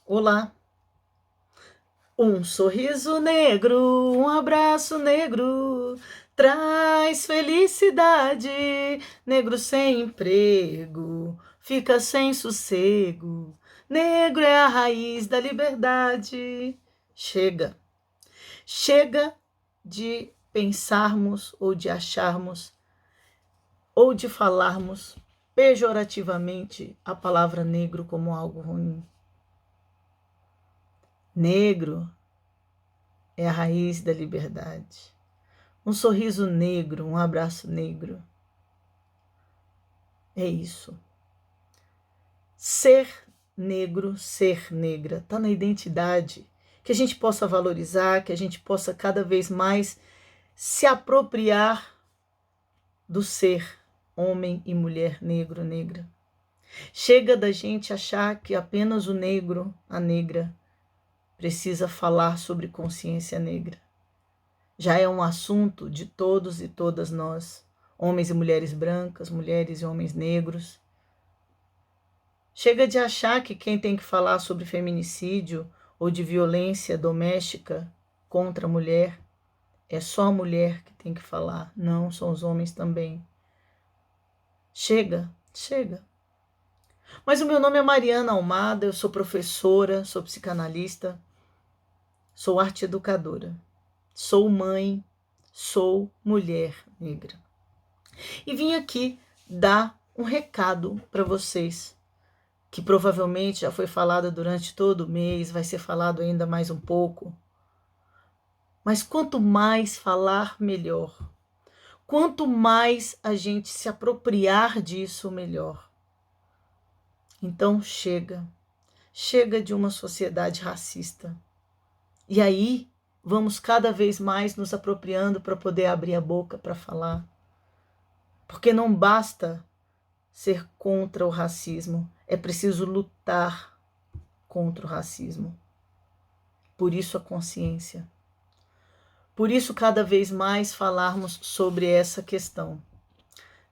Olá! Um sorriso negro, um abraço negro, traz felicidade. Negro sem emprego, fica sem sossego. Negro é a raiz da liberdade. Chega, chega de pensarmos ou de acharmos ou de falarmos pejorativamente a palavra negro como algo ruim. Negro é a raiz da liberdade. Um sorriso negro, um abraço negro. É isso. Ser negro, ser negra, está na identidade. Que a gente possa valorizar, que a gente possa cada vez mais se apropriar do ser homem e mulher, negro, negra. Chega da gente achar que apenas o negro, a negra, precisa falar sobre consciência negra. Já é um assunto de todos e todas nós, homens e mulheres brancas, mulheres e homens negros. Chega de achar que quem tem que falar sobre feminicídio ou de violência doméstica contra a mulher é só a mulher que tem que falar. Não, são os homens também. Chega, chega. Mas o meu nome é Mariana Almada, eu sou professora, sou psicanalista, sou arte educadora, sou mãe, sou mulher negra. E vim aqui dar um recado para vocês, que provavelmente já foi falado durante todo o mês, vai ser falado ainda mais um pouco. Mas quanto mais falar, melhor. Quanto mais a gente se apropriar disso, melhor. Então chega. Chega de uma sociedade racista. E aí vamos cada vez mais nos apropriando para poder abrir a boca para falar. Porque não basta ser contra o racismo, é preciso lutar contra o racismo. Por isso a consciência. Por isso cada vez mais falarmos sobre essa questão.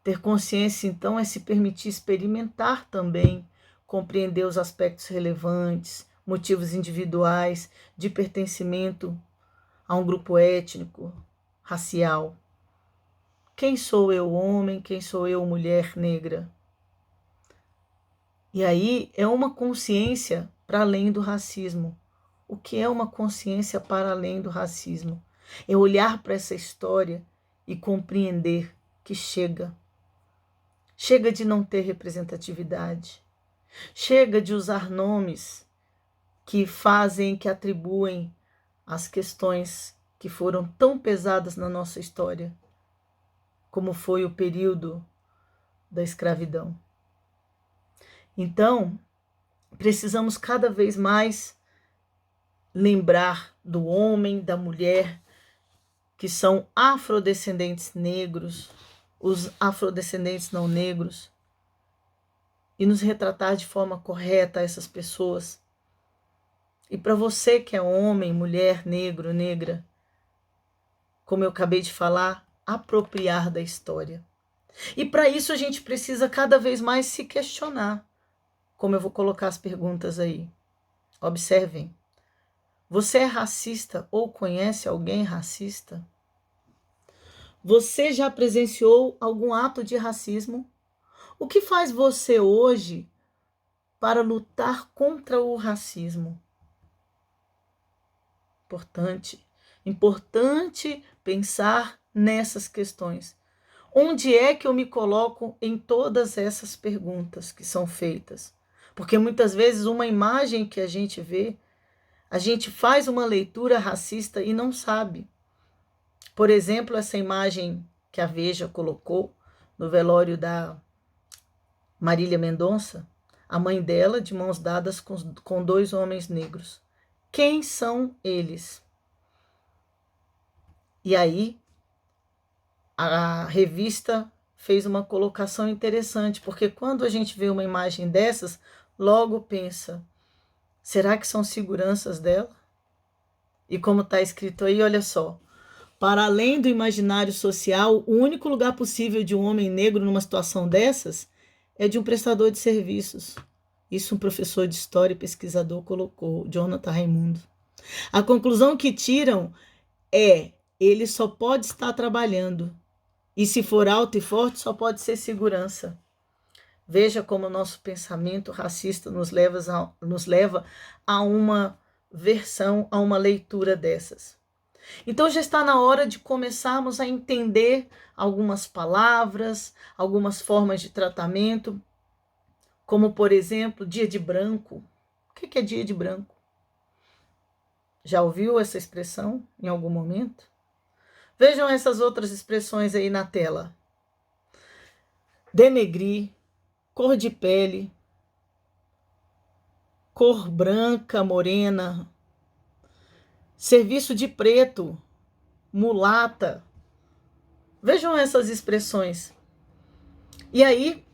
Ter consciência, então, é se permitir experimentar também, compreender os aspectos relevantes, motivos individuais de pertencimento a um grupo étnico, racial. Quem sou eu, homem? Quem sou eu, mulher negra? E aí é uma consciência para além do racismo. O que é uma consciência para além do racismo? É olhar para essa história e compreender que chega. Chega de não ter representatividade. Chega de usar nomes que fazem, que atribuem as questões que foram tão pesadas na nossa história, como foi o período da escravidão. Então, precisamos cada vez mais lembrar do homem, da mulher, que são afrodescendentes negros, os afrodescendentes não negros, e nos retratar de forma correta a essas pessoas. E para você que é homem, mulher, negro, negra, como eu acabei de falar, apropriar da história. E para isso a gente precisa cada vez mais se questionar, como eu vou colocar as perguntas aí. Observem. Você é racista ou conhece alguém racista? Você já presenciou algum ato de racismo? O que faz você hoje para lutar contra o racismo? Importante pensar nessas questões. Onde é que eu me coloco em todas essas perguntas que são feitas? Porque muitas vezes uma imagem que a gente vê, a gente faz uma leitura racista e não sabe. Por exemplo, essa imagem que a Veja colocou no velório da Marília Mendonça, a mãe dela de mãos dadas com dois homens negros. Quem são eles? E aí, a revista fez uma colocação interessante, porque quando a gente vê uma imagem dessas, logo pensa, será que são seguranças dela? E como está escrito aí, olha só, Para além do imaginário social, o único lugar possível de um homem negro numa situação dessas é de um prestador de serviços. Isso um professor de história e pesquisador colocou, Jonathan Raimundo. A conclusão que tiram é: ele só pode estar trabalhando. E se for alto e forte, só pode ser segurança. Veja como o nosso pensamento racista nos leva a uma versão, a uma leitura dessas. Então já está na hora de começarmos a entender algumas palavras, algumas formas de tratamento, como, por exemplo, dia de branco. O que é dia de branco? Já ouviu essa expressão em algum momento? Vejam essas outras expressões aí na tela. Denegrir, cor de pele, cor branca, morena, serviço de preto, mulata. Vejam essas expressões. E aí,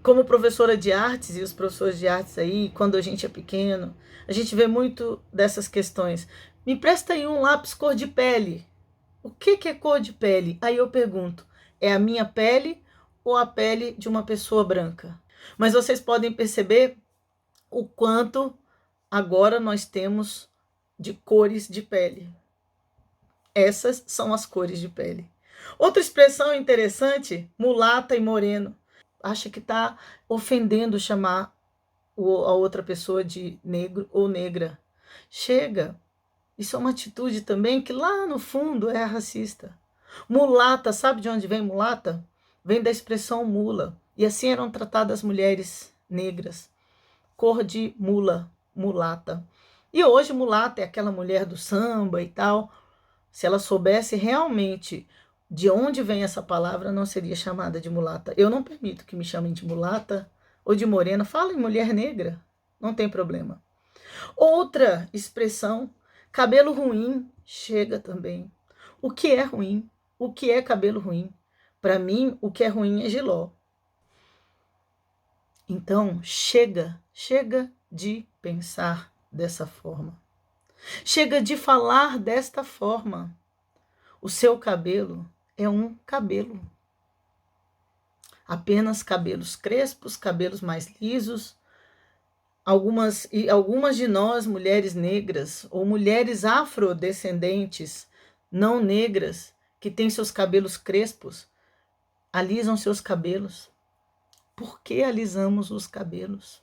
como professora de artes, e os professores de artes aí, quando a gente é pequeno, a gente vê muito dessas questões. Me presta aí um lápis cor de pele. O que é cor de pele? Aí eu pergunto, é a minha pele ou a pele de uma pessoa branca? Mas vocês podem perceber o quanto agora nós temos de cores de pele. Essas são as cores de pele. Outra expressão interessante, mulata e moreno. Acha que está ofendendo chamar a outra pessoa de negro ou negra. Chega. Isso é uma atitude também que lá no fundo é racista. Mulata, sabe de onde vem mulata? Vem da expressão mula. E assim eram tratadas as mulheres negras. Cor de mula, mulata. E hoje mulata é aquela mulher do samba e tal. Se ela soubesse realmente de onde vem essa palavra, não seria chamada de mulata. Eu não permito que me chamem de mulata ou de morena. Fala em mulher negra, não tem problema. Outra expressão, cabelo ruim, chega também. O que é ruim? O que é cabelo ruim? Para mim, o que é ruim é giló. Então, chega de pensar dessa forma. Chega de falar desta forma. O seu cabelo é um cabelo. Apenas cabelos crespos, cabelos mais lisos. Algumas de nós, mulheres negras ou mulheres afrodescendentes, não negras, que têm seus cabelos crespos, alisam seus cabelos. Por que alisamos os cabelos?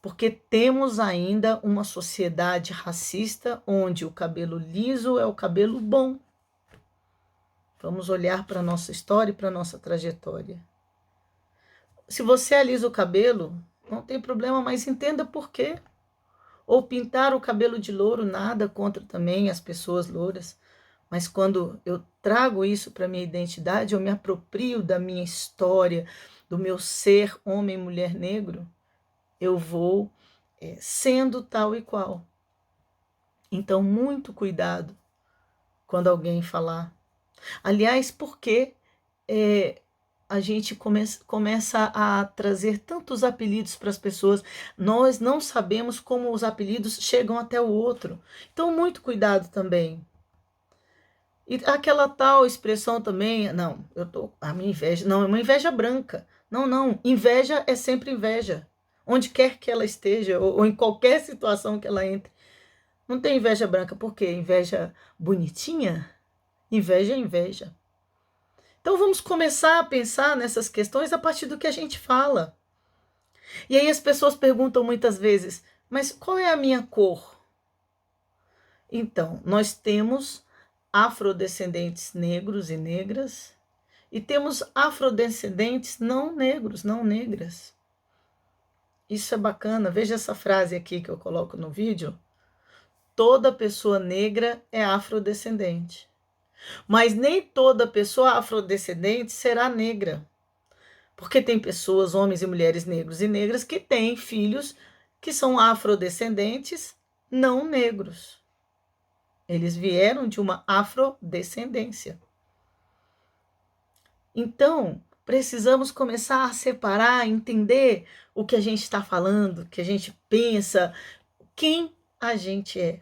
Porque temos ainda uma sociedade racista onde o cabelo liso é o cabelo bom. Vamos olhar para a nossa história e para a nossa trajetória. Se você alisa o cabelo, não tem problema, mas entenda por quê. Ou pintar o cabelo de louro, nada contra também as pessoas louras. Mas quando eu trago isso para a minha identidade, eu me aproprio da minha história, do meu ser homem, mulher, negro, eu vou sendo tal e qual. Então, muito cuidado quando alguém falar. Aliás, porque a gente começa a trazer tantos apelidos para as pessoas, nós não sabemos como os apelidos chegam até o outro. Então, muito cuidado também. E aquela tal expressão também, não, a minha inveja, não, é uma inveja branca. Não, inveja é sempre inveja. Onde quer que ela esteja, ou em qualquer situação que ela entre. Não tem inveja branca, por quê? Inveja bonitinha? Inveja é inveja. Então vamos começar a pensar nessas questões a partir do que a gente fala. E aí as pessoas perguntam muitas vezes, mas qual é a minha cor? Então, nós temos afrodescendentes negros e negras e temos afrodescendentes não negros, não negras. Isso é bacana. Veja essa frase aqui que eu coloco no vídeo. Toda pessoa negra é afrodescendente. Mas nem toda pessoa afrodescendente será negra. Porque tem pessoas, homens e mulheres negros e negras, que têm filhos que são afrodescendentes não negros. Eles vieram de uma afrodescendência. Então, precisamos começar a separar, entender o que a gente está falando, o que a gente pensa, quem a gente é.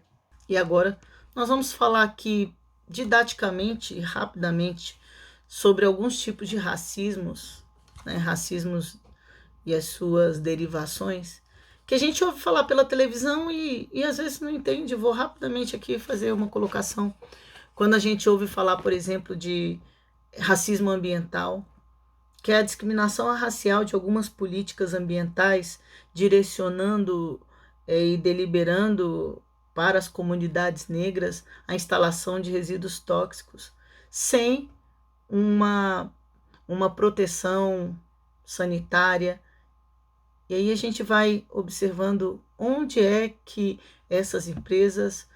E agora nós vamos falar aqui didaticamente e rapidamente sobre alguns tipos de racismos, né? Racismos e as suas derivações, que a gente ouve falar pela televisão e às vezes não entende. Vou rapidamente aqui fazer uma colocação. Quando a gente ouve falar, por exemplo, de racismo ambiental, que é a discriminação racial de algumas políticas ambientais, direcionando e deliberando para as comunidades negras a instalação de resíduos tóxicos, sem uma, uma proteção sanitária. E aí a gente vai observando onde é que essas empresas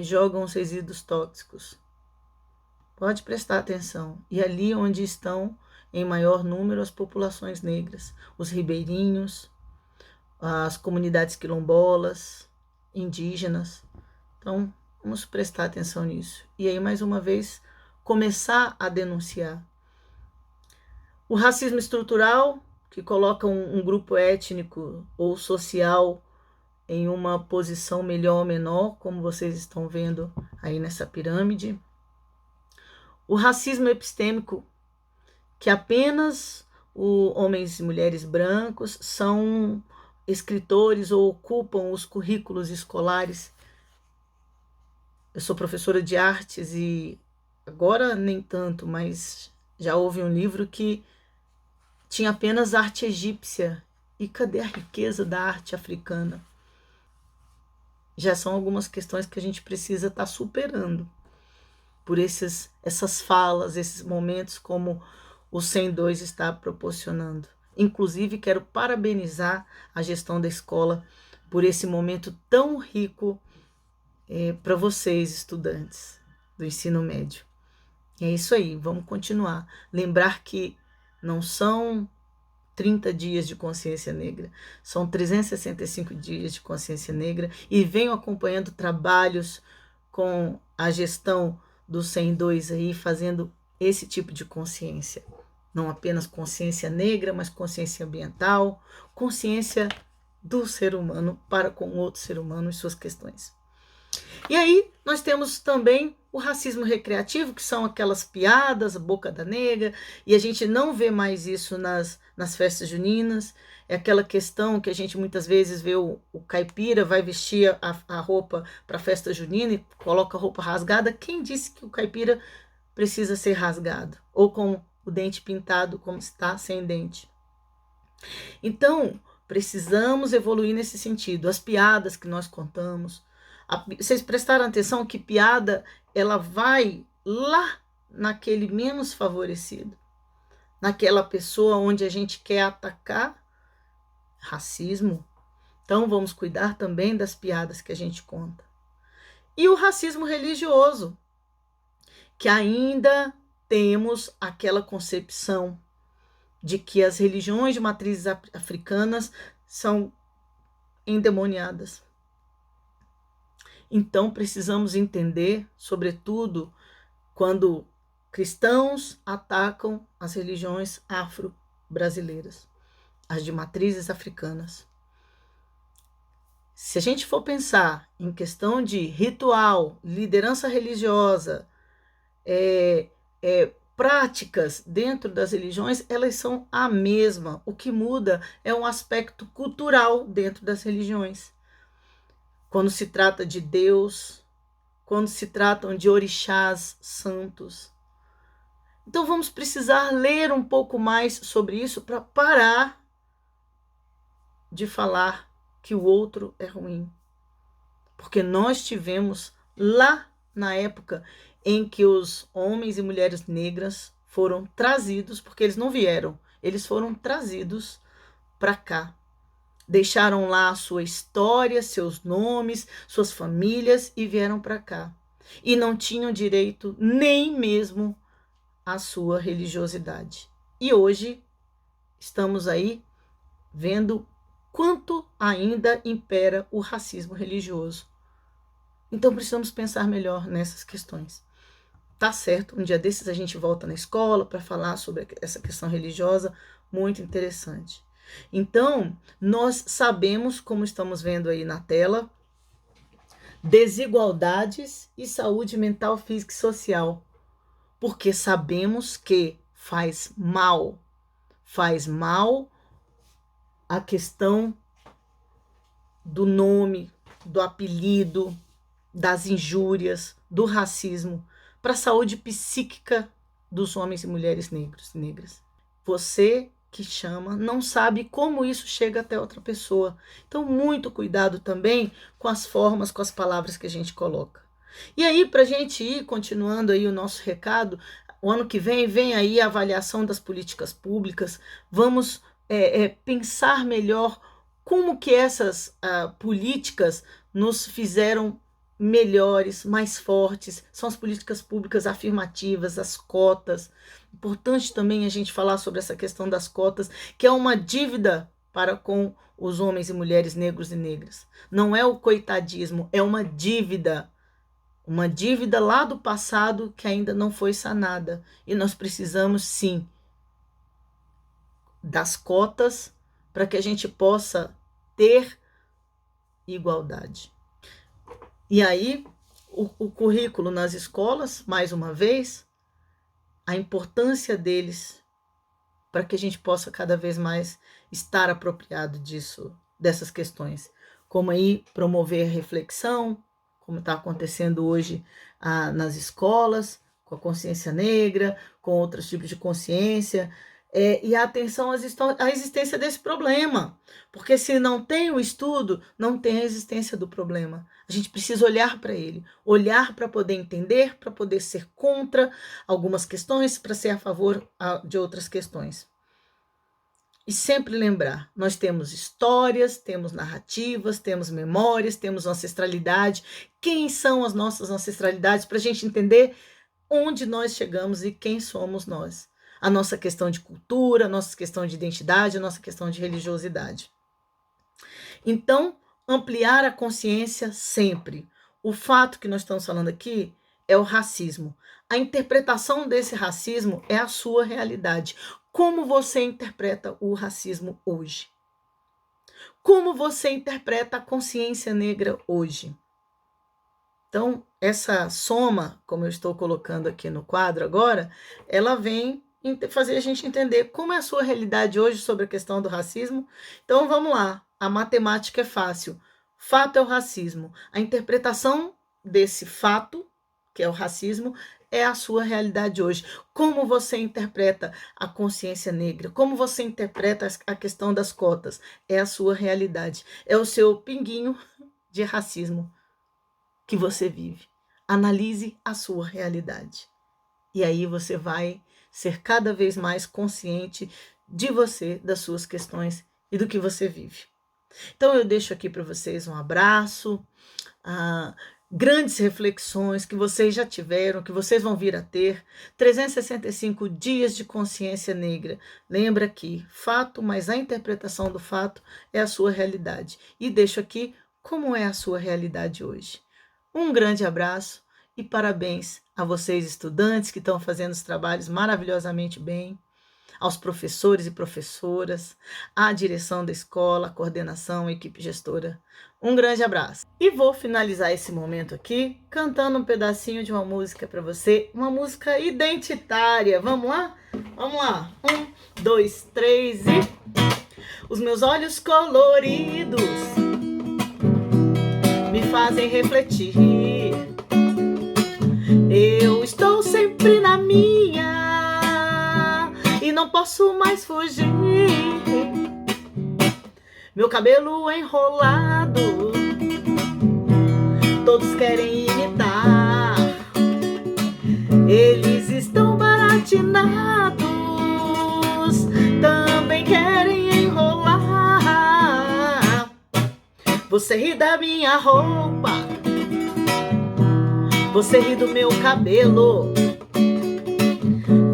jogam os resíduos tóxicos. Pode prestar atenção. E ali onde estão em maior número as populações negras, os ribeirinhos, as comunidades quilombolas, indígenas. Então, vamos prestar atenção nisso. E aí, mais uma vez, começar a denunciar. O racismo estrutural, que coloca um grupo étnico ou social em uma posição melhor ou menor, como vocês estão vendo aí nessa pirâmide. O racismo epistêmico, que apenas homens e mulheres brancos são escritores ou ocupam os currículos escolares. Eu sou professora de artes e agora nem tanto, mas já houve um livro que tinha apenas arte egípcia. E cadê a riqueza da arte africana? Já são algumas questões que a gente precisa estar superando por essas falas, esses momentos como o 102 está proporcionando. Inclusive, quero parabenizar a gestão da escola por esse momento tão rico para vocês, estudantes do ensino médio. É isso aí, vamos continuar. Lembrar que não são 30 dias de consciência negra, são 365 dias de consciência negra e venho acompanhando trabalhos com a gestão do 102 aí, fazendo esse tipo de consciência. Não apenas consciência negra, mas consciência ambiental, consciência do ser humano para com o outro ser humano e suas questões. E aí nós temos também o racismo recreativo, que são aquelas piadas, boca da nega, e a gente não vê mais isso nas festas juninas. É aquela questão que a gente muitas vezes vê o caipira vai vestir a roupa para a festa junina e coloca a roupa rasgada. Quem disse que o caipira precisa ser rasgado? Ou com o dente pintado como está sem dente? Então, precisamos evoluir nesse sentido. As piadas que nós contamos, vocês prestaram atenção que piada ela vai lá naquele menos favorecido, naquela pessoa onde a gente quer atacar. Racismo. Então vamos cuidar também das piadas que a gente conta. E o racismo religioso, que ainda temos aquela concepção de que as religiões de matrizes africanas são endemoniadas. Então precisamos entender, sobretudo, quando cristãos atacam as religiões afro-brasileiras, as de matrizes africanas. Se a gente for pensar em questão de ritual, liderança religiosa, práticas dentro das religiões, elas são a mesma. O que muda é um aspecto cultural dentro das religiões. Quando se trata de Deus, quando se tratam de orixás santos. Então vamos precisar ler um pouco mais sobre isso para parar de falar que o outro é ruim. Porque nós tivemos lá na época em que os homens e mulheres negras foram trazidos, porque eles não vieram, eles foram trazidos para cá. Deixaram lá a sua história, seus nomes, suas famílias e vieram para cá. E não tinham direito nem mesmo à sua religiosidade. E hoje estamos aí vendo quanto ainda impera o racismo religioso. Então precisamos pensar melhor nessas questões. Tá certo, um dia desses a gente volta na escola para falar sobre essa questão religiosa, muito interessante. Então, nós sabemos, como estamos vendo aí na tela, desigualdades e saúde mental, física e social, porque sabemos que faz mal a questão do nome, do apelido, das injúrias, do racismo, para a saúde psíquica dos homens e mulheres negros e negras. Você que chama não sabe como isso chega até outra pessoa. Então, muito cuidado também com as formas, com as palavras que a gente coloca. E aí, para a gente ir continuando aí o nosso recado, o ano que vem aí a avaliação das políticas públicas. Vamos pensar melhor como que essas políticas nos fizeram melhores, mais fortes. São as políticas públicas afirmativas, as cotas. Importante também a gente falar sobre essa questão das cotas, que é uma dívida para com os homens e mulheres negros e negras. Não é o coitadismo, é uma dívida lá do passado que ainda não foi sanada. E nós precisamos, sim, das cotas para que a gente possa ter igualdade. E aí, o currículo nas escolas, mais uma vez, a importância deles para que a gente possa cada vez mais estar apropriado dessas questões. Como aí promover reflexão, como está acontecendo hoje nas escolas, com a consciência negra, com outros tipos de consciência, e a atenção à existência desse problema. Porque se não tem o estudo, não tem a existência do problema. A gente precisa olhar para ele, olhar para poder entender, para poder ser contra algumas questões, para ser a favor de outras questões. E sempre lembrar, nós temos histórias, temos narrativas, temos memórias, temos ancestralidade. Quem são as nossas ancestralidades para a gente entender onde nós chegamos e quem somos nós? A nossa questão de cultura, a nossa questão de identidade, a nossa questão de religiosidade. Então, ampliar a consciência sempre. O fato que nós estamos falando aqui é o racismo. A interpretação desse racismo é a sua realidade. Como você interpreta o racismo hoje? Como você interpreta a consciência negra hoje? Então, essa soma, como eu estou colocando aqui no quadro agora, ela vem fazer a gente entender como é a sua realidade hoje sobre a questão do racismo. Então, vamos lá. A matemática é fácil. Fato é o racismo. A interpretação desse fato, que é o racismo, é a sua realidade hoje. Como você interpreta a consciência negra? Como você interpreta a questão das cotas? É a sua realidade. É o seu pinguinho de racismo que você vive. Analise a sua realidade. E aí você vai ser cada vez mais consciente de você, das suas questões e do que você vive. Então eu deixo aqui para vocês um abraço, grandes reflexões que vocês já tiveram, que vocês vão vir a ter. 365 dias de consciência negra. Lembra que fato, mas a interpretação do fato é a sua realidade. E deixo aqui como é a sua realidade hoje. Um grande abraço e parabéns a vocês, estudantes, que estão fazendo os trabalhos maravilhosamente bem, aos professores e professoras, à direção da escola, a coordenação, a equipe gestora. Um grande abraço. E vou finalizar esse momento aqui cantando um pedacinho de uma música para você, uma música identitária. Vamos lá? Vamos lá. 1, 2, 3 e... Os meus olhos coloridos me fazem refletir. Eu estou sempre na minha e não posso mais fugir. Meu cabelo enrolado, todos querem imitar. Eles estão baratinados, também querem enrolar. Você ri da minha roupa, você ri do meu cabelo,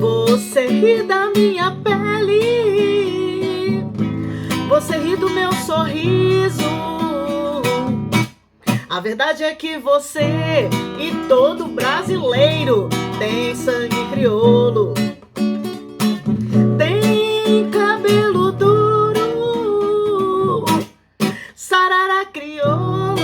você ri da minha pele, você ri do meu sorriso. A verdade é que você e todo brasileiro tem sangue crioulo, tem cabelo duro, sarará crioulo.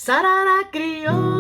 Sarará criou.